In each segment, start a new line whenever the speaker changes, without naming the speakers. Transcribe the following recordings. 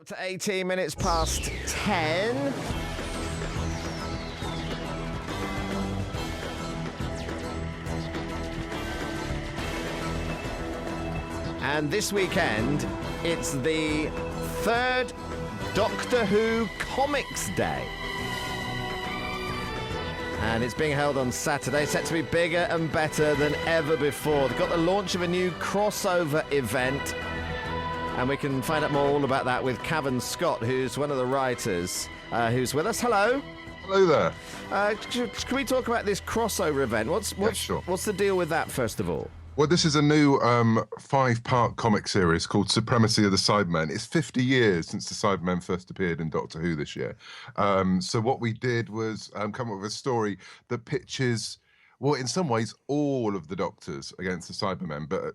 Up to 18 minutes past 10. And this weekend, it's the third Doctor Who Comics Day. And it's being held on Saturday, set to be bigger and better than ever before. They've got the launch of a new crossover event. And we can find out more all about that with Cavan Scott, who's one of the writers, who's with us. Hello.
Hello there.
Can we talk about this crossover event? What's the deal with that, first of all?
Well, this is a new 5-part comic series called Supremacy of the Cybermen. It's 50 years since the Cybermen first appeared in Doctor Who this year. So what we did was come up with a story that pitches, well, in some ways, all of the Doctors against the Cybermen, but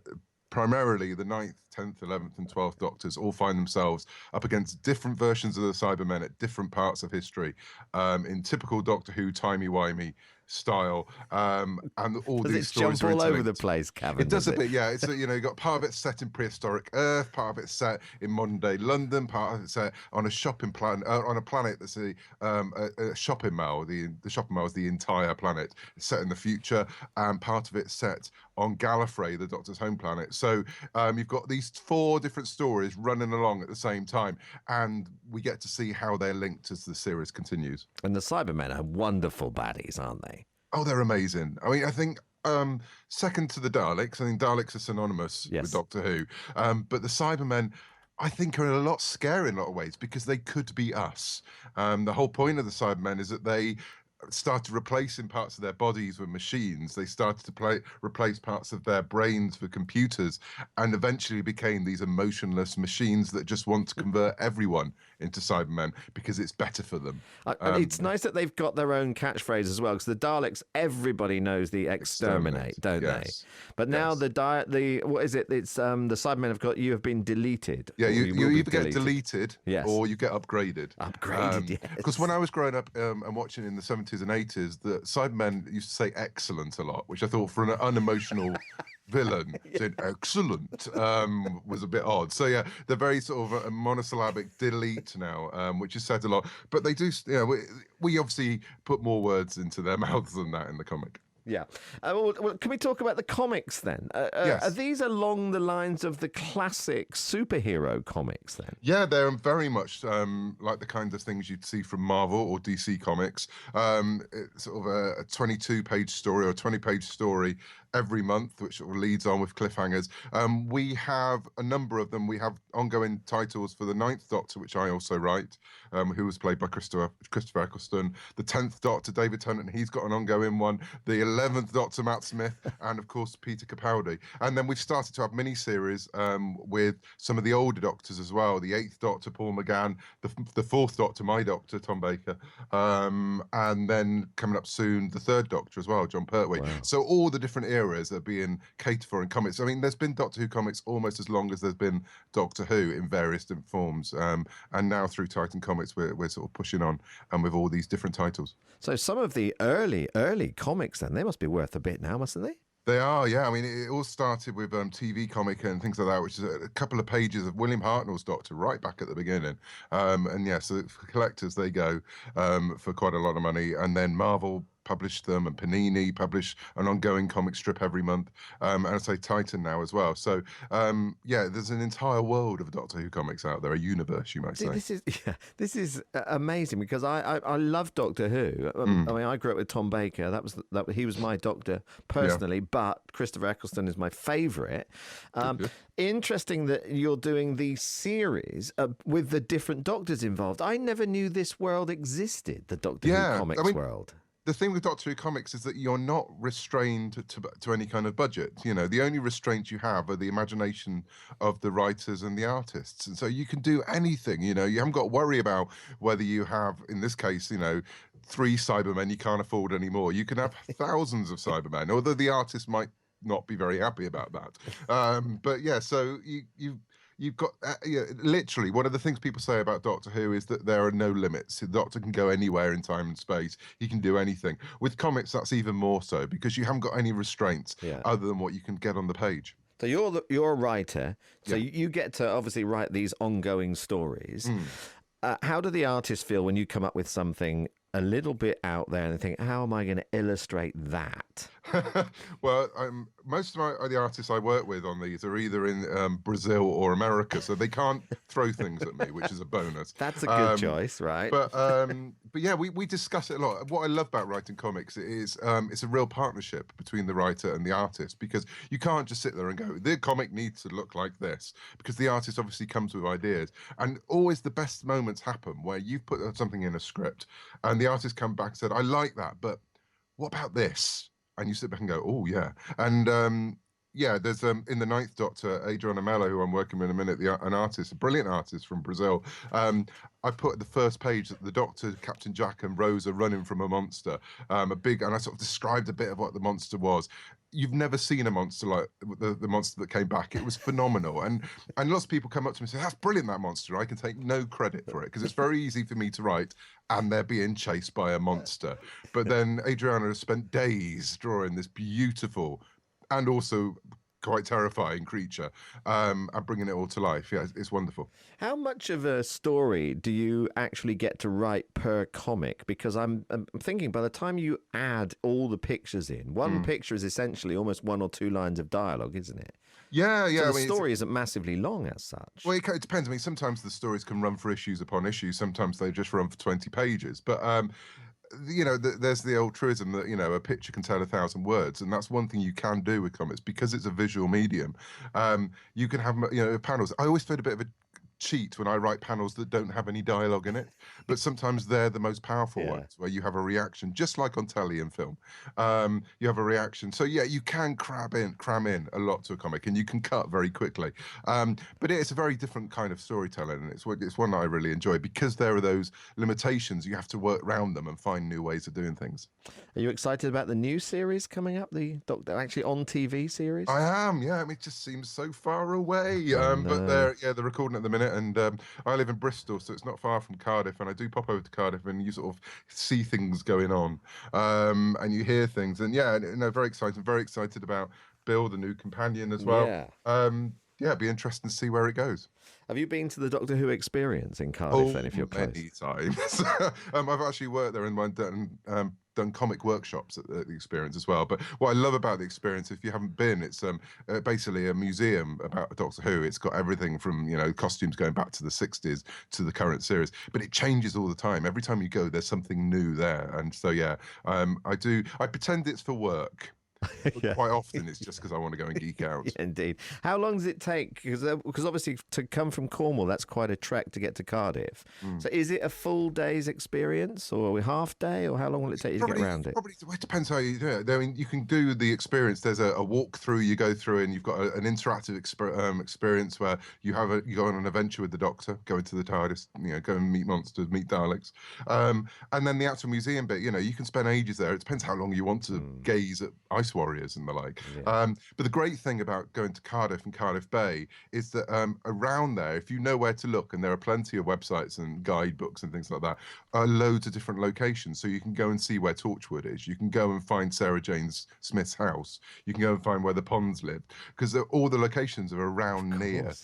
primarily the 9th, 10th, 11th and 12th Doctors all find themselves up against different versions of the Cybermen at different parts of history, in typical Doctor Who timey-wimey style, and all these stories
jump all over the place, Cavan.
It does a bit, yeah. It's you got part of it set in prehistoric Earth, part of it set in modern day London, part of it set on a shopping planet, on a planet that's a shopping mall. The shopping mall is the entire planet. It's set in the future, and part of it set on Gallifrey, the Doctor's home planet. So you've got these 4 different stories running along at the same time, and we get to see how they're linked as the series continues.
And the Cybermen are wonderful baddies, aren't they?
Oh, they're amazing. I mean, I think second to the Daleks. I think Daleks are synonymous with Doctor Who. But the Cybermen, I think, are a lot scary in a lot of ways because they could be us. The whole point of the Cybermen is that they started replacing parts of their bodies with machines. They started to replace parts of their brains for computers, and eventually became these emotionless machines that just want to convert everyone into Cybermen because it's better for them.
It's nice that they've got their own catchphrase as well, because the Daleks, everybody knows the exterminate, don't they? But now what is it? It's the Cybermen have got "you have been deleted."
Yeah, you either get deleted or you get upgraded.
Upgraded, yes.
Because when I was growing up and watching in the 70s and 80s, the Cybermen used to say "excellent" a lot, which I thought for an unemotional villain said "excellent" was a bit odd. So yeah, they're very sort of a monosyllabic delete now, which is said a lot. But they do, we obviously put more words into their mouths than that in the comic.
Yeah. Well, can we talk about the comics then?
Yes.
Are these along the lines of the classic superhero comics then?
Yeah, they're very much like the kind of things you'd see from Marvel or DC Comics. It's sort of a 22-page story or a 20-page story every month, which sort of leads on with cliffhangers. We have a number of them. We have ongoing titles for the 9th Doctor, which I also write, who was played by Christopher Eccleston. The 10th Doctor, David Tennant, he's got an ongoing one. The 11th Doctor, Matt Smith, and of course Peter Capaldi. And then we've started to have mini-series with some of the older Doctors as well. The 8th Doctor, Paul McGann, the 4th Doctor, my Doctor, Tom Baker, and then coming up soon, the 3rd Doctor as well, John Pertwee. Wow. So all the different eras are being catered for in comics. I mean, there's been Doctor Who comics almost as long as there's been Doctor Who in various different forms. And now through Titan Comics, we're sort of pushing on with all these different titles.
So some of the early comics then, they must be worth a bit now, mustn't they?
They are, yeah. I mean, it all started with TV Comic and things like that, which is a couple of pages of William Hartnell's Doctor right back at the beginning. And yeah, so for collectors, they go for quite a lot of money. And then Marvel published them, and Panini publish an ongoing comic strip every month, and I say Titan now as well. So yeah, there's an entire world of Doctor Who comics out there, a universe, you might say.
This is amazing, because I love Doctor Who. I mean, I grew up with Tom Baker. He was my Doctor personally, but Christopher Eccleston is my favourite. Interesting that you're doing the series with the different Doctors involved. I never knew this world existed, the Doctor Who comics world.
The thing with Doctor Who comics is that you're not restrained to any kind of budget. You know, the only restraints you have are the imagination of the writers and the artists. And so you can do anything, you haven't got to worry about whether you have, in this case, 3 Cybermen you can't afford anymore. You can have thousands of Cybermen, although the artist might not be very happy about that. But yeah, so you've got, literally, one of the things people say about Doctor Who is that there are no limits. The Doctor can go anywhere in time and space. He can do anything. With comics, that's even more so, because you haven't got any restraints other than what you can get on the page.
So you're a writer, so
Yeah.
you get to obviously write these ongoing stories. How do the artists feel when you come up with something a little bit out there and they think, how am I going to illustrate that?
Well, most of the artists I work with on these are either in Brazil or America, so they can't throw things at me, which is a bonus.
That's a good
Um,
choice, right?
but yeah, we discuss it a lot. What I love about writing comics is it's a real partnership between the writer and the artist, because you can't just sit there and go, the comic needs to look like this, because the artist obviously comes with ideas, and always the best moments happen where you've put something in a script and the artist come back and said, I like that, but what about this? And you sit back and go, oh yeah. And yeah, there's in the Ninth Doctor, Adriana Mello, who I'm working with in a minute, an artist, a brilliant artist from Brazil. I put at the first page that the Doctor, Captain Jack, and Rose are running from a monster, and I sort of described a bit of what the monster was. You've never seen a monster like the monster that came back. It was phenomenal, and lots of people come up to me and say, "That's brilliant, that monster." I can take no credit for it because it's very easy for me to write, and they're being chased by a monster. But then Adriana has spent days drawing this beautiful and also quite terrifying creature, and bringing it all to life. Yeah, it's wonderful.
How much of a story do you actually get to write per comic? Because I'm thinking by the time you add all the pictures in, one picture is essentially almost 1 or 2 lines of dialogue, isn't it?
Yeah, yeah.
So the story isn't massively long as such.
Well, it depends. I mean, sometimes the stories can run for issues upon issues. Sometimes they just run for 20 pages. But there's the old truism that a picture can tell 1,000 words, and that's one thing you can do with comics because it's a visual medium. You can have panels. I always feel a bit of a cheat when I write panels that don't have any dialogue in it, but sometimes they're the most powerful ones, where you have a reaction, just like on telly and film. You have a reaction, so yeah, you can cram in a lot to a comic, and you can cut very quickly. But it's a very different kind of storytelling, and it's one that I really enjoy because there are those limitations. You have to work around them and find new ways of doing things.
Are you excited about the new series coming up, the Doctor actually on TV series?
I am, yeah. I mean, it just seems so far away. But they're recording at the minute, and I live in Bristol, so it's not far from Cardiff. And I do pop over to Cardiff, and you sort of see things going on, and you hear things, and yeah, very excited. Very excited about Bill, the new companion, as well. Yeah, it'd be interesting to see where it goes.
Have you been to the Doctor Who experience in Cardiff then, if you're close?
Many times. I've actually worked there and done comic workshops at the experience as well. But what I love about the experience, if you haven't been, it's basically a museum about Doctor Who. It's got everything from costumes going back to the 60s to the current series, but it changes all the time. Every time you go, there's something new there. And so yeah, I pretend it's for work.
Yeah.
Quite often it's just because I want to go and geek out.
Yeah, indeed. How long does it take? Because obviously to come from Cornwall, that's quite a trek to get to Cardiff. So is it a full day's experience or a half day, or how long will it take you to get around it?
Probably it depends how you do it. I mean, you can do the experience. There's a walkthrough you go through, and you've got an interactive experience where you go on an adventure with the Doctor, go into the TARDIS, go and meet monsters, meet Daleks, and then the actual museum bit. You can spend ages there. It depends how long you want to gaze at Ice Warriors and the like. Yeah. But the great thing about going to Cardiff and Cardiff Bay is that around there, if you know where to look, and there are plenty of websites and guidebooks and things like that, loads of different locations. So you can go and see where Torchwood is. You can go and find Sarah Jane Smith's house. You can go and find where the Ponds lived, because all the locations are around near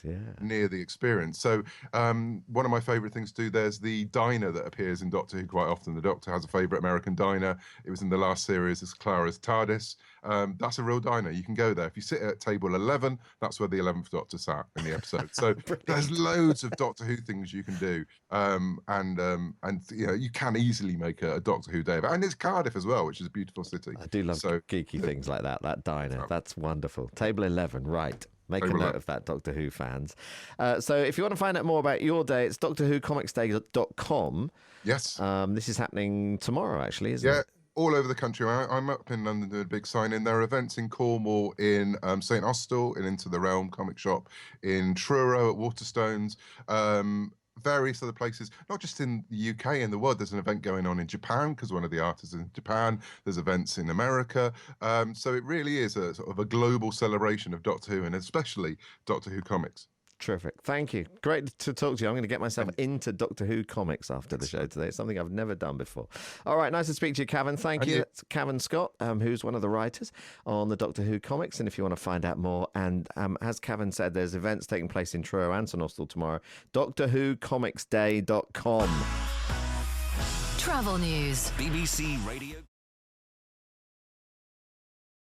the experience. So one of my favourite things to do, there's the diner that appears in Doctor Who quite often. The Doctor has a favourite American diner. It was in the last series as Clara's TARDIS. That's a real diner. You can go there. If you sit at table 11, that's where the 11th Doctor sat in the episode. So there's loads of Doctor Who things you can do, and you can easily make a Doctor Who day of it. And it's Cardiff as well, which is a beautiful city.
I do love geeky things like that. That diner, that's wonderful. Table 11, right? Make a note of that, Doctor Who fans. So if you want to find out more about your day, it's DoctorWhoComicsDay.com.
Yes.
This is happening tomorrow, actually, isn't it?
All over the country. I'm up in London doing a big sign-in. There are events in Cornwall, in St Austell, in Into the Realm comic shop, in Truro at Waterstones, various other places, not just in the UK, in the world. There's an event going on in Japan because one of the artists is in Japan. There's events in America. So it really is a sort of a global celebration of Doctor Who, and especially Doctor Who comics.
Terrific. Thank you. Great to talk to you. I'm going to get myself into Doctor Who comics after the show today. It's something I've never done before. All right. Nice to speak to you, Cavan. Thank you. That's Cavan Scott, who's one of the writers on the Doctor Who comics. And if you want to find out more, and as Cavan said, there's events taking place in Truro and St Austell tomorrow. DoctorWhoComicsDay.com.
Travel news. BBC Radio.